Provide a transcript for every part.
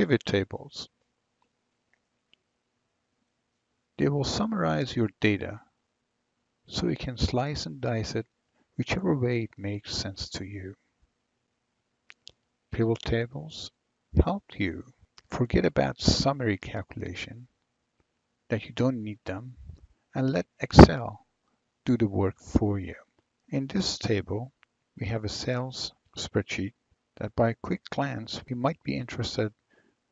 pivot tables. They will summarize your data so you can slice and dice it whichever way it makes sense to you. Pivot tables help you forget about summary calculation that you don't need them and let Excel do the work for you. In this table, we have a sales spreadsheet that by a quick glance, we might be interested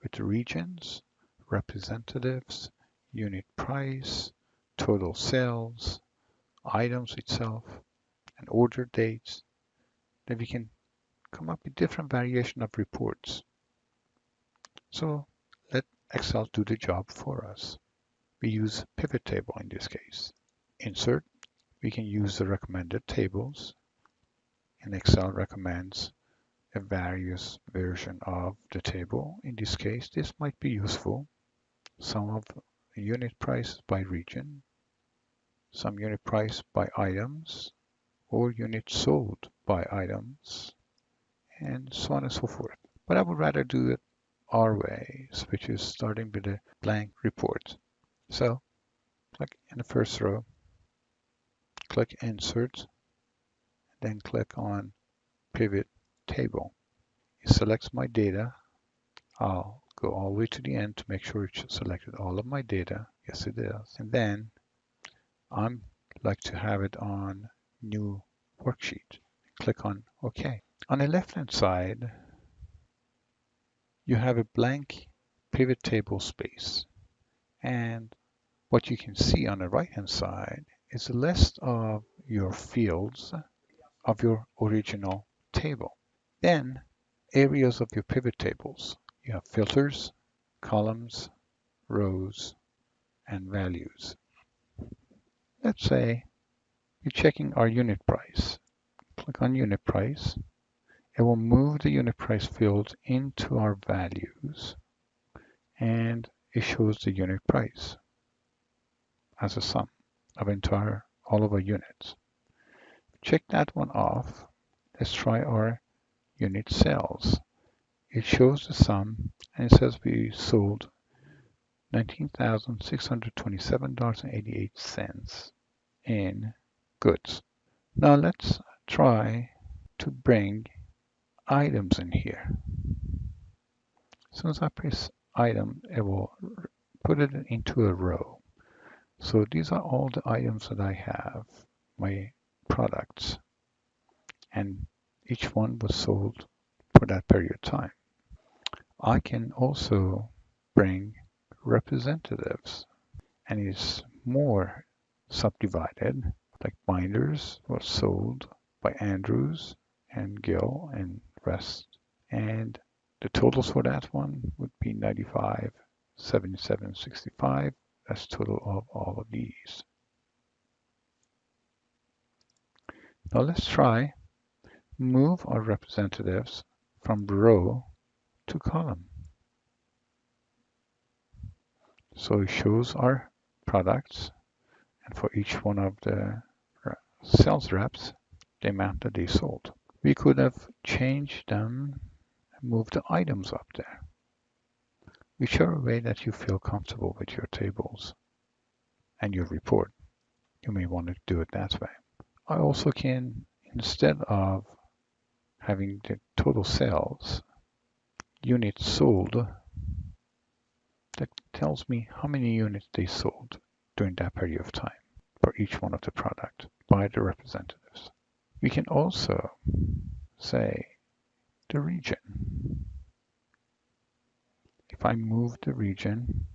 with the regions, representatives, unit price, total sales, items itself, and order dates, that we can come up with different variation of reports. So let Excel do the job for us. We use pivot table in this case. Insert, we can use the recommended tables, and Excel recommends a various version of the table. In this case, this might be useful. Some of the unit price by region, some unit price by items, or units sold by items, and so on and so forth. But I would rather do it our way, which is starting with a blank report. So click in the first row, click Insert, then click on Pivot Table. It selects my data. I'll go all the way to the end to make sure it selected all of my data. Yes, it does. And then I'm like to have it on New Worksheet. Click on OK. On the left-hand side, you have a blank pivot table space. And what you can see on the right-hand side is a list of your fields of your original table. Then areas of your pivot tables. You have filters, columns, rows, and values. Let's say we're checking our unit price. Click on unit price. It will move the unit price field into our values, and it shows the unit price as a sum of all of our units. Check that one off. Let's try our unit sales. It shows the sum, and it says we sold $19,627.88 in goods. Now let's try to bring items in here. As soon as I press item, it will put it into a row. So these are all the items that I have, my products, and each one was sold for that period of time. I can also bring representatives, and it's more subdivided, like binders was sold by Andrews and Gill and rest, and the totals for that one would be 95, 77, 65. That's total of all of these. Now let's try move our representatives from row to column. So it shows our products, and for each one of the sales reps, the amount that they sold. We could have changed them and moved the items up there. Whichever way that you feel comfortable with your tables and your report, you may want to do it that way. I also can, instead of having the total sales, units sold, that tells me how many units they sold during that period of time for each one of the product by the representatives. We can also say the region. If I move the region,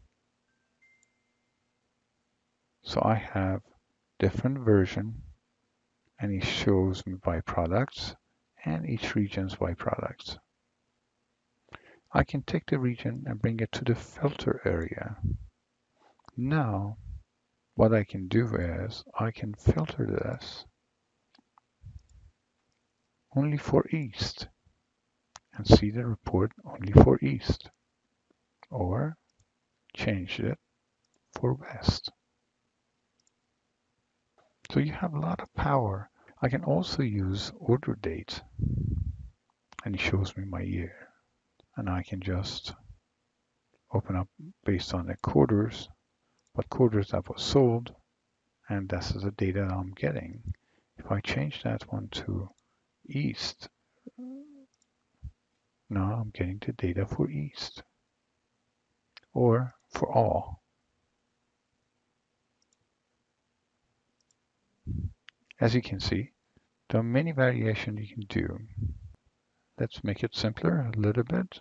so I have different version, and it shows me by products and each region's by products. I can take the region and bring it to the filter area. Now, what I can do is I can filter this only for East and see the report only for East, or change it for West. So you have a lot of power. I can also use order date, and it shows me my year, and I can just open up based on the quarters, what quarters that was sold, and this is the data I'm getting. If I change that one to East, now I'm getting the data for East or for all. As you can see, there are many variations you can do. Let's make it simpler a little bit.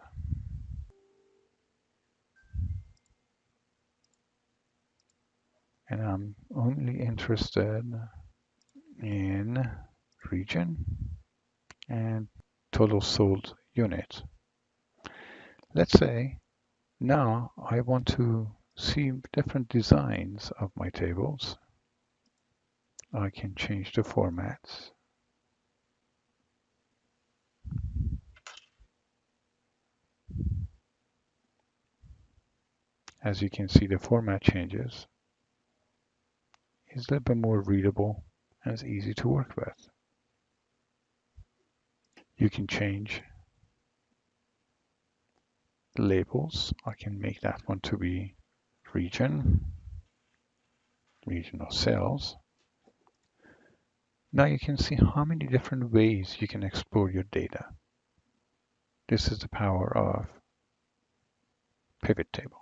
And I'm only interested in region and total sold units. Let's say now I want to see different designs of my tables. I can change the formats. As you can see, the format changes. It's a little bit more readable and it's easy to work with. You can change the labels. I can make that one to be regional sales. Now you can see how many different ways you can explore your data. This is the power of pivot table.